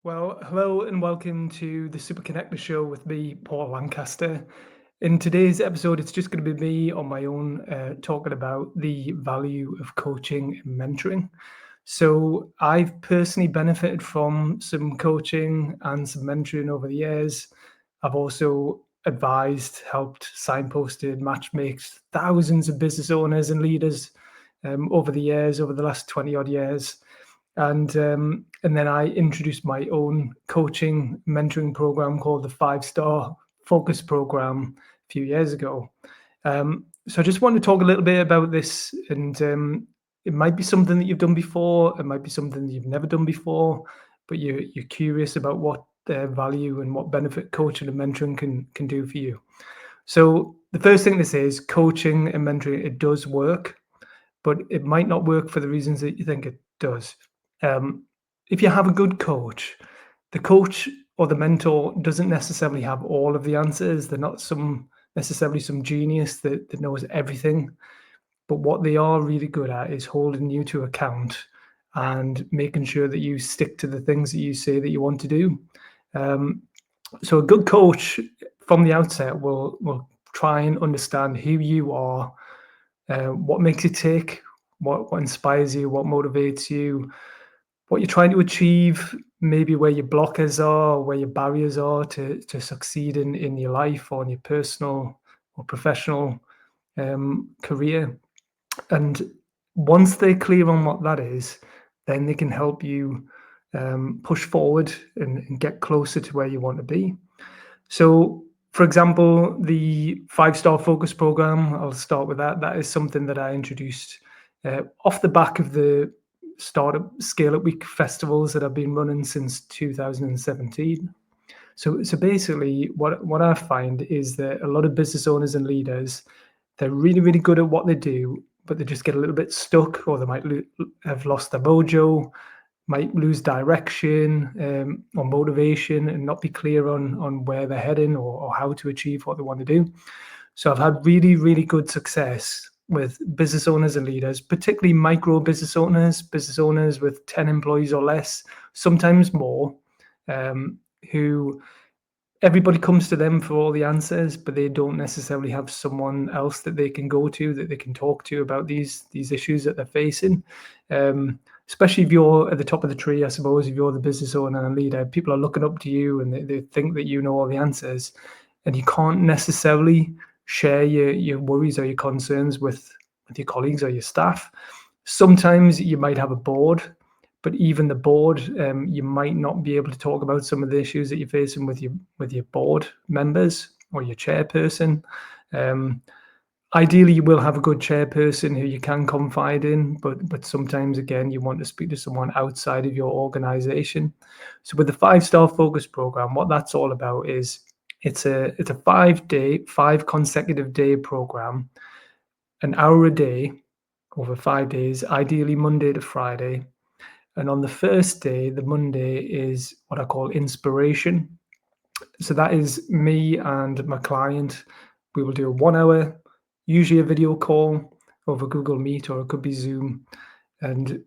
Well, hello and welcome to the Super Connector Show with me, Paul Lancaster. In today's episode, it's just going to be me on my own talking about the value of coaching and mentoring. So, I've personally benefited from some coaching and some mentoring over the years. I've also advised, helped, signposted, matchmaked thousands of business owners and leaders over the years, over the last 20 odd years. And then I introduced my own coaching mentoring program called the 5-Star Focus Program a few years ago. So I just want to talk a little bit about this, and it might be something that you've done before, it might be something that you've never done before, but you're curious about what their value and what benefit coaching and mentoring can do for you. So the first thing to say is coaching and mentoring, it does work, but it might not work for the reasons that you think it does. Um, if you have a good coach, the coach or the mentor doesn't necessarily have all of the answers. They're not necessarily some genius that knows everything. But what they are really good at is holding you to account and making sure that you stick to the things that you say that you want to do. Um, so a good coach from the outset will try and understand who you are, what makes you tick, what inspires you, what motivates you, what you're trying to achieve, maybe where your blockers are, where your barriers are to succeed in your life or in your personal or professional career. And once they're clear on what that is, then they can help you push forward and get closer to where you want to be. So, for example, the 5-Star Focus Program, I'll start with that. That is something that I introduced off the back of the Startup Scaleup Week festivals that I've been running since 2017. So basically, what I find is that a lot of business owners and leaders, they're really, really good at what they do, but they just get a little bit stuck, or they might have lost their mojo, might lose direction or motivation, and not be clear on where they're heading or how to achieve what they want to do. So I've had really, really good success with business owners and leaders, particularly micro business owners with 10 employees or less, sometimes more, who everybody comes to them for all the answers, but they don't necessarily have someone else that they can go to, that they can talk to about these issues that they're facing. Especially if you're at the top of the tree, I suppose, if you're the business owner and leader, people are looking up to you and they think that you know all the answers, and you can't necessarily share your worries or your concerns with your colleagues or your staff. Sometimes you might have a board, but even the board, you might not be able to talk about some of the issues that you're facing with your board members or your chairperson. Um, Ideally, you will have a good chairperson who you can confide in, but sometimes again, you want to speak to someone outside of your organization. So with the 5-Star Focus Program, what that's all about is it's a 5 consecutive day program, an hour a day over 5 days, ideally Monday to Friday. And on the first day, the Monday, is what I call inspiration. So that is me and my client. We will do a 1 hour, usually a video call over Google Meet, or it could be Zoom. And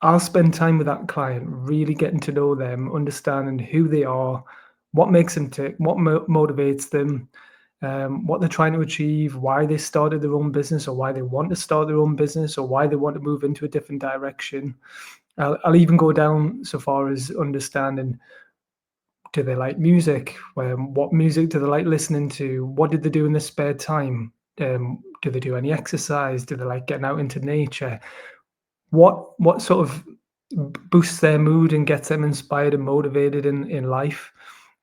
I'll spend time with that client, really getting to know them, understanding who they are, what makes them tick, what motivates them, what they're trying to achieve, why they started their own business, or why they want to start their own business, or why they want to move into a different direction. I'll even go down so far as understanding, do they like music? What music do they like listening to? What did they do in their spare time? Do they do any exercise? Do they like getting out into nature? What sort of boosts their mood and gets them inspired and motivated in life?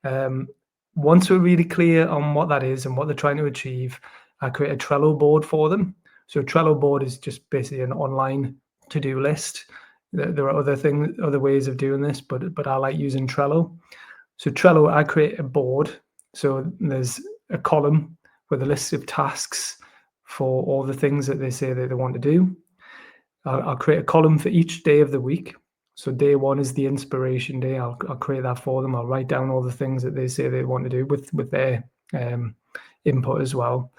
Um, Once we're really clear on what that is and what they're trying to achieve, I create a Trello board for them. So a Trello board is just basically an online to-do list. There are other ways of doing this, but I like using Trello. So Trello, I create a board. So there's a column with a list of tasks for all the things that they say that they want to do. I'll create a column for each day of the week. So day one is the inspiration day. I'll create that for them. I'll write down all the things that they say they want to do with their input as well.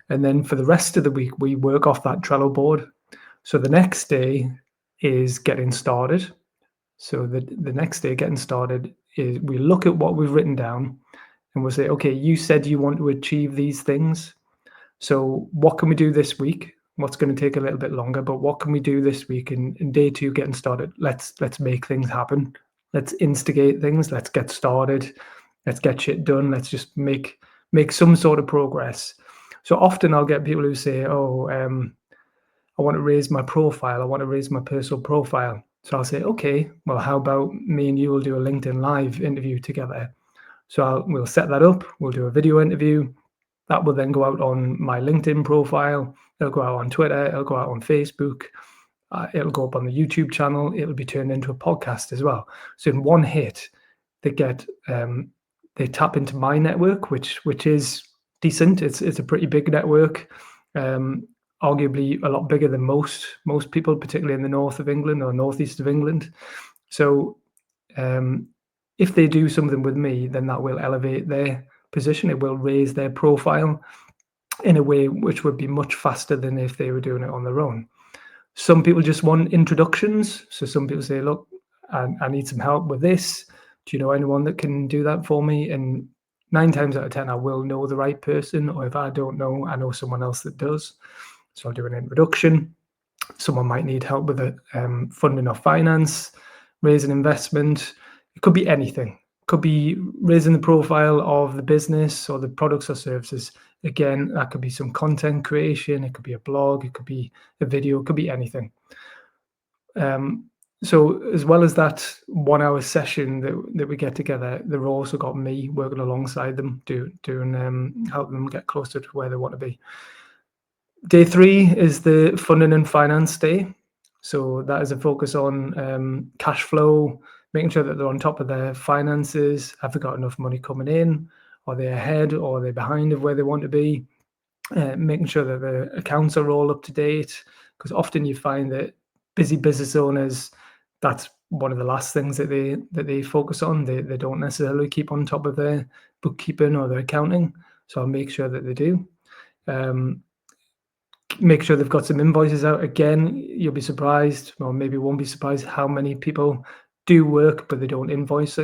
And then for the rest of the week, we work off that Trello board. So the next day is getting started. So the next day, getting started, is we look at what we've written down and we'll say, okay, you said you want to achieve these things. So what can we do this week? What's going to take a little bit longer, but what can we do this week in day two getting started? Let's make things happen. Let's instigate things. Let's get started. Let's get shit done. Let's just make some sort of progress. So often I'll get people who say, "Oh, I want to raise my profile. I want to raise my personal profile." So I'll say, "Okay, well, how about me and you will do a LinkedIn Live interview together?" So we'll set that up. We'll do a video interview. That will then go out on my LinkedIn profile. It'll go out on Twitter. It'll go out on Facebook. It'll go up on the YouTube channel. It'll be turned into a podcast as well. So in one hit, they get they tap into my network, which is decent. It's a pretty big network, arguably a lot bigger than most people, particularly in the north of England or northeast of England. So if they do something with me, then that will elevate their position. It will raise their profile in a way which would be much faster than if they were doing it on their own. Some people just want introductions. So some people say, look, I need some help with this. Do you know anyone that can do that for me? And 9 times out of 10, I will know the right person. Or if I don't know, I know someone else that does. So I'll do an introduction. Someone might need help with a funding or finance, raise an investment. It could be anything. It could be raising the profile of the business or the products or services. Again, that could be some content creation. It could be a blog. It could be a video. It could be anything. So as well as that 1 hour session that we get together, they've also got me working alongside them, doing help them get closer to where they want to be. Day 3 is the funding and finance day. So that is a focus on cash flow, making sure that they're on top of their finances. Have they got enough money coming in? Are they ahead or are they behind of where they want to be? Making sure that the accounts are all up to date, because often you find that busy business owners, that's one of the last things that they focus on. They don't necessarily keep on top of their bookkeeping or their accounting. So I'll make sure that they do. Make sure they've got some invoices out. Again, you'll be surprised, or maybe won't be surprised, how many people do work but they don't invoice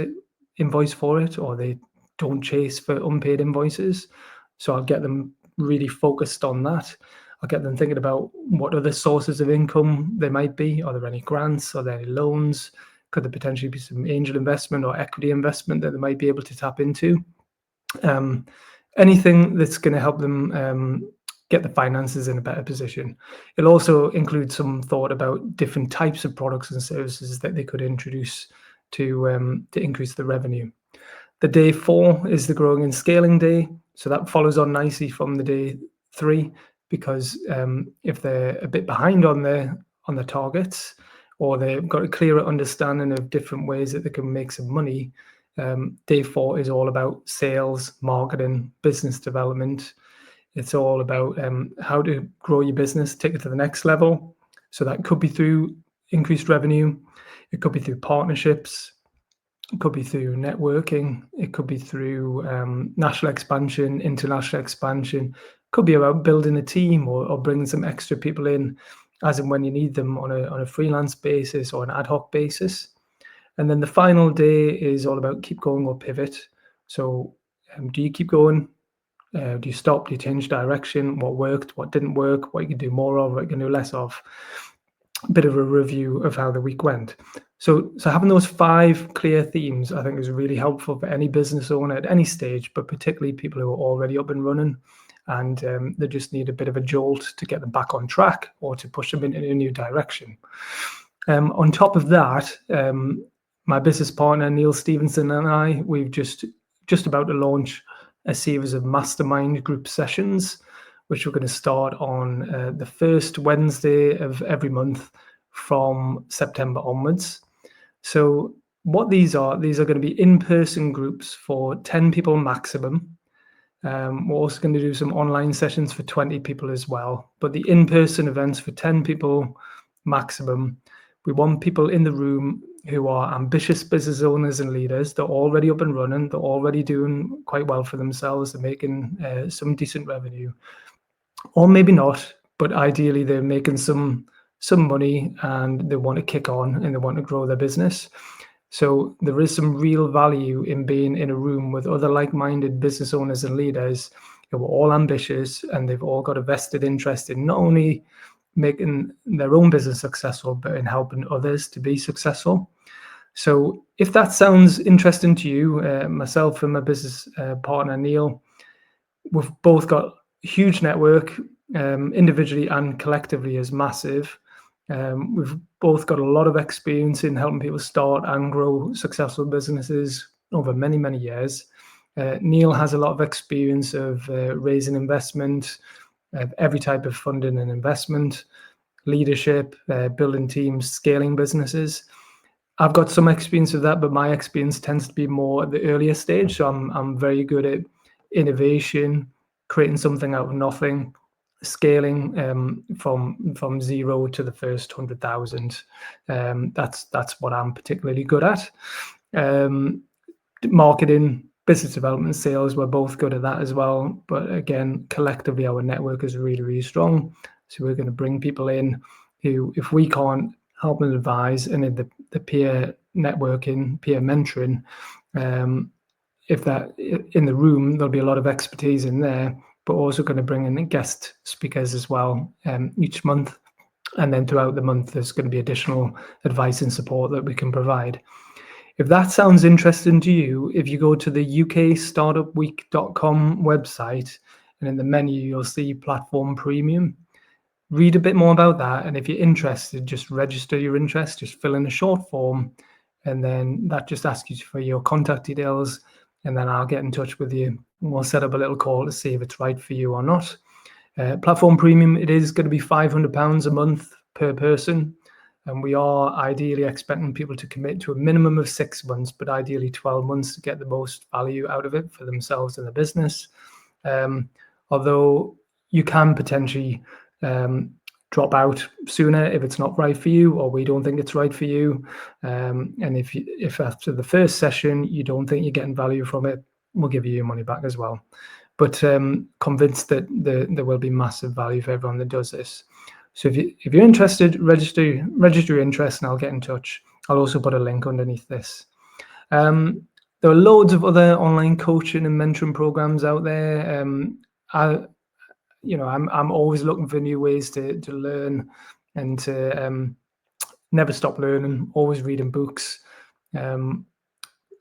for it, or they don't chase for unpaid invoices. So I'll get them really focused on that. I'll get them thinking about what other sources of income there might be. Are there any grants? Are there any loans? Could there potentially be some angel investment or equity investment that they might be able to tap into? Anything that's going to help them get the finances in a better position. It'll also include some thought about different types of products and services that they could introduce to increase the revenue. The day 4 is the growing and scaling day. So that follows on nicely from the day 3, because if they're a bit behind on their targets, or they've got a clearer understanding of different ways that they can make some money, day 4 is all about sales, marketing, business development. It's all about how to grow your business, take it to the next level. So that could be through increased revenue. It could be through partnerships. It could be through networking. It could be through national expansion, international expansion. It could be about building a team or bringing some extra people in as and when you need them on a freelance basis or an ad hoc basis. And then the final day is all about keep going or pivot. So do you keep going? Do you stop? Do you change direction? What worked? What didn't work? What you can do more of? What you can do less of? A bit of a review of how the week went. So having those 5 clear themes, I think, is really helpful for any business owner at any stage, but particularly people who are already up and running, and they just need a bit of a jolt to get them back on track or to push them in a new direction. On top of that, my business partner Neil Stevenson and I, we've just about to launch a series of mastermind group sessions, which we're going to start on the first Wednesday of every month from September onwards. So what these are going to be in-person groups for 10 people maximum. We're also going to do some online sessions for 20 people as well. But the in-person events for 10 people maximum, we want people in the room who are ambitious business owners and leaders. They're already up and running. They're already doing quite well for themselves. They're making some decent revenue. Or maybe not, but ideally they're making some money and they want to kick on and they want to grow their business. So there is some real value in being in a room with other like-minded business owners and leaders who are all ambitious, and they've all got a vested interest in not only making their own business successful, but in helping others to be successful. So if that sounds interesting to you, myself and my business partner, Neil, we've both got a huge network, individually and collectively is massive. We've both got a lot of experience in helping people start and grow successful businesses over many, many years. Neil has a lot of experience of raising investment, every type of funding and investment, leadership, building teams, scaling businesses. I've got some experience of that, but my experience tends to be more at the earlier stage. So I'm very good at innovation, creating something out of nothing, scaling from zero to the first 100,000. That's what I'm particularly good at. Marketing, business development, sales, we're both good at that as well. But again, collectively, our network is really, really strong. So we're going to bring people in who, if we can't help and advise, and in the peer networking, peer mentoring, if that in the room, there'll be a lot of expertise in there, but also going to bring in guest speakers as well each month. And then throughout the month, there's going to be additional advice and support that we can provide. If that sounds interesting to you, if you go to the ukstartupweek.com website, and in the menu, you'll see Platform Premium. Read a bit more about that. And if you're interested, just register your interest, just fill in a short form. And then that just asks you for your contact details. And then I'll get in touch with you. And we'll set up a little call to see if it's right for you or not. Platform Premium, it is going to be £500 a month per person. And we are ideally expecting people to commit to a minimum of 6 months, but ideally 12 months to get the most value out of it for themselves and the business. Although you can potentially drop out sooner if it's not right for you, or we don't think it's right for you. And if after the first session you don't think you're getting value from it, we'll give you your money back as well. But convinced that there will be massive value for everyone that does this. So if you're interested, register your interest, and I'll get in touch. I'll also put a link underneath this. There are loads of other online coaching and mentoring programs out there. I'm always looking for new ways to learn and to never stop learning. Always reading books.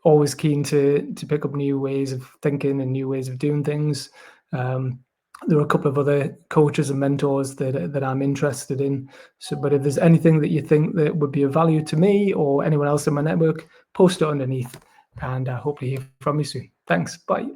Always keen to pick up new ways of thinking and new ways of doing things. There are a couple of other coaches and mentors that I'm interested in. So, but if there's anything that you think that would be of value to me or anyone else in my network, post it underneath, and hopefully hear from you soon. Thanks. Bye.